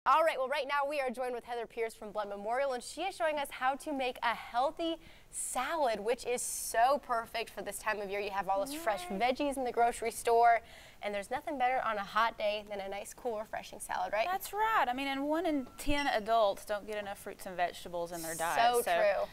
All right, well, right now we are joined with Heather Pierce from Blount Memorial, and she is showing us how to make a healthy salad, which is so perfect for this time of year. You have all those fresh veggies in the grocery store, and there's nothing better on a hot day than a nice, cool, refreshing salad, right? That's right. I mean, and 1 in 10 adults don't get enough fruits and vegetables in their diet. So true.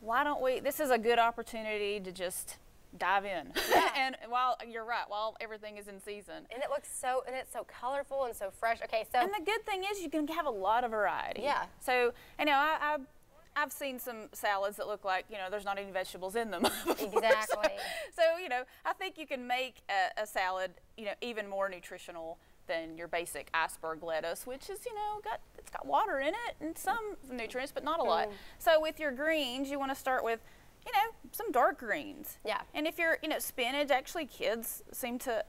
Why don't we, this is a good opportunity to just dive in. Yeah. And while, you're right, while everything is in season. And it looks so, and it's so colorful and so fresh. Okay, so. And the good thing is you can have a lot of variety. Yeah. So, you know, I've seen some salads that look like, you know, there's not any vegetables in them. Exactly. So, you know, I think you can make a salad, you know, even more nutritional than your basic iceberg lettuce, which is, you know, it's got water in it and some nutrients, but not a lot. So with your greens, you want to start with, you know, some dark greens. Yeah. And if you're, you know, spinach, actually kids seem to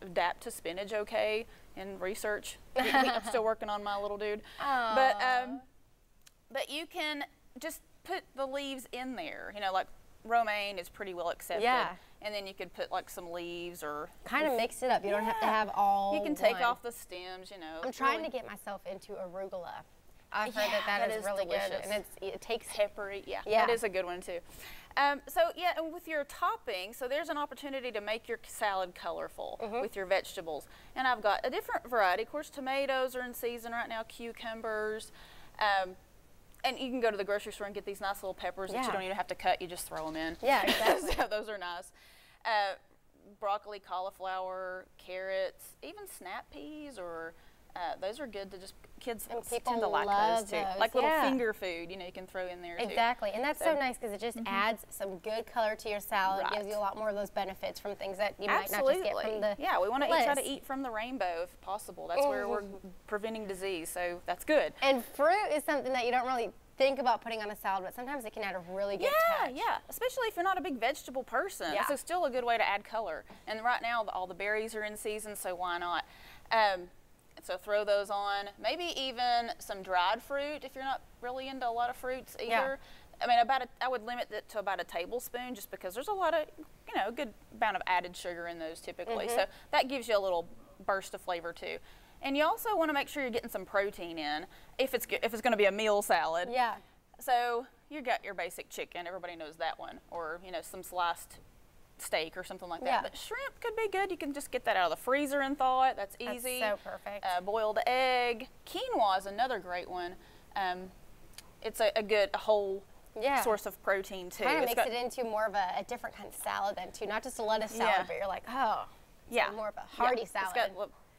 adapt to spinach okay in research. I'm still working on my little dude. But you can just put the leaves in there, you know, like romaine is pretty well accepted. Yeah. And then you could put like some leaves or kind of mix it up. You don't have to have all. You can take off the stems, you know. I'm trying to get myself into arugula. I've heard that is really delicious. good, and it takes peppery. Yeah, that is a good one too. So yeah, and with your topping, so there's an opportunity to make your salad colorful with your vegetables. And I've got a different variety. Of course, tomatoes are in season right now, cucumbers, and you can go to the grocery store and get these nice little peppers that you don't even have to cut. You just throw them in. Yeah, exactly. So those are nice. Broccoli, cauliflower, carrots, even snap peas, or those are good to just, kids tend to like those too. Like little finger food, you know, you can throw in there too. Exactly, and that's so nice because it just adds some good color to your salad. It gives you a lot more of those benefits from things that you might not just get from the Yeah, we want to try to eat from the rainbow if possible. That's where we're preventing disease, so that's good. And fruit is something that you don't really think about putting on a salad, but sometimes it can add a really good touch. Yeah, especially if you're not a big vegetable person. Yeah. It's still a good way to add color. And right now, all the berries are in season, so why not? So throw those on. Maybe even some dried fruit if you're not really into a lot of fruits either. Yeah. I mean, I would limit it to about a tablespoon just because there's a lot of, you know, a good amount of added sugar in those typically. So that gives you a little burst of flavor too. And you also want to make sure you're getting some protein in if it's going to be a meal salad. Yeah. So you got your basic chicken, everybody knows that one, or, you know, some sliced steak or something like that. Yeah. But shrimp could be good. You can just get that out of the freezer and thaw it. That's easy. That's so perfect. Boiled egg. Quinoa is another great one. It's a good whole source of protein too. Kind of makes it into more of a different kind of salad then too. Not just a lettuce salad, but you're like, oh, more of a hearty salad.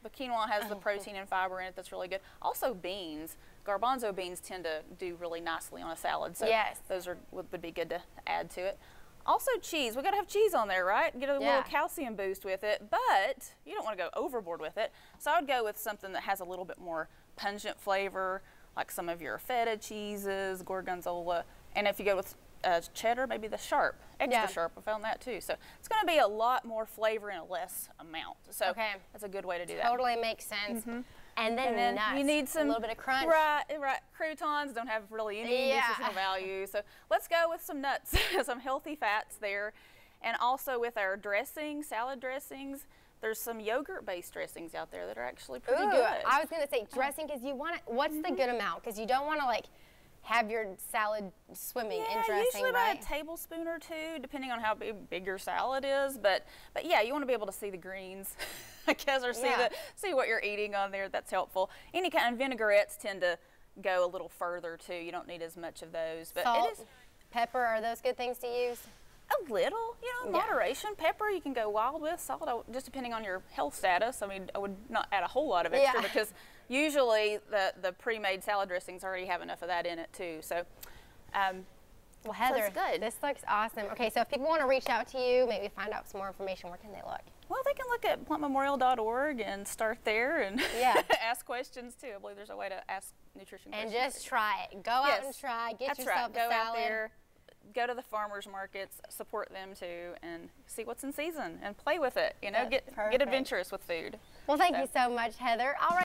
The quinoa has the protein and fiber in it that's really good. Also beans. Garbanzo beans tend to do really nicely on a salad. So those would be good to add to it. Also cheese, we gotta have cheese on there, right? Get a little calcium boost with it, but you don't wanna go overboard with it. So I would go with something that has a little bit more pungent flavor, like some of your feta cheeses, gorgonzola, and if you go with cheddar, maybe the sharp, extra sharp, I found that too. So it's gonna be a lot more flavor in a less amount. So that's a good way to do that. Totally makes sense. And then nuts. You need some, a little bit of crunch. Right. Croutons don't have really any nutritional value. So let's go with some nuts, some healthy fats there. And also with our dressing, salad dressings, there's some yogurt-based dressings out there that are actually pretty good. I was going to say dressing because you want it, what's the good amount? Because you don't want to like have your salad swimming in dressing, usually about a tablespoon or two, depending on how big your salad is. But yeah, you want to be able to see the greens, I guess, or see what you're eating on there. That's helpful. Any kind of vinaigrettes tend to go a little further too. You don't need as much of those. But salt, pepper, are those good things to use? A little, you know, in moderation. Pepper you can go wild with. Salt, just depending on your health status. I mean, I would not add a whole lot of extra because usually the pre-made salad dressings already have enough of that in it too. So, well, Heather, this looks awesome. Okay, so if people want to reach out to you, maybe find out some more information, where can they look? Well, they can look at blountmemorial.org and start there and ask questions too. I believe there's a way to ask nutrition questions. And just try it. Go out and try. Get yourself a salad. Go out there. Go to the farmers markets, support them too, and see what's in season and play with it. You know, get adventurous with food. Well, thank you so much, Heather. All right.